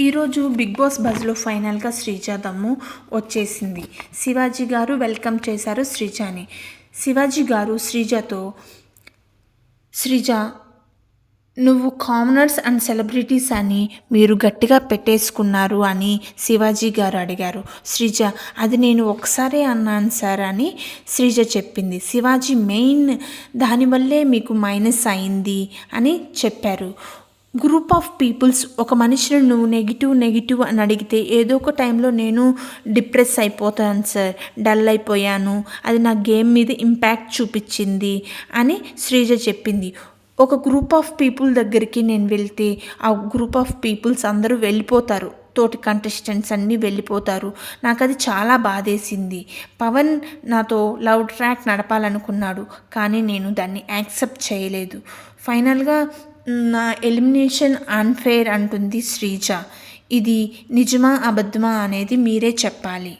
ఈరోజు big boss బజ్లో ఫైనల్గా శ్రీజ దమ్ము వచ్చేసింది. శివాజీ గారు వెల్కమ్ చేశారు శ్రీజాని. శివాజీ గారు శ్రీజతో, శ్రీజ నువ్వు కామనర్స్ అండ్ సెలబ్రిటీస్ అని మీరు గట్టిగా పెట్టేసుకున్నారు అని శివాజీ గారు అడిగారు. శ్రీజ అది నేను ఒకసారే అన్నాను సార్ అని శ్రీజ చెప్పింది. శివాజీ మెయిన్ దానివల్లే మీకు మైనస్ అయింది అని చెప్పారు. గ్రూప్ ఆఫ్ పీపుల్స్ ఒక మనిషిని నువ్వు నెగిటివ్ అని అడిగితే ఏదో ఒక టైంలో నేను డిప్రెస్ అయిపోతాను సార్, డల్ అయిపోయాను, అది నా గేమ్ మీద ఇంపాక్ట్ చూపించింది అని శ్రీజ చెప్పింది. ఒక గ్రూప్ ఆఫ్ పీపుల్ దగ్గరికి నేను వెళ్తే ఆ గ్రూప్ ఆఫ్ పీపుల్స్ అందరూ వెళ్ళిపోతారు, తోటి కంటెస్టెంట్స్ అన్నీ వెళ్ళిపోతారు. నాకు అది చాలా బాధేసింది. పవన్ నాతో లవ్ ట్రాక్ నడపాలనుకున్నాడు, కానీ నేను దాన్ని యాక్సెప్ట్ చేయలేదు. ఫైనల్గా నా ఎలిమినేషన్ అన్ఫేర్ అంటుంది శ్రీజ. ఇది నిజమా అబద్ధమా అనేది మీరే చెప్పాలి.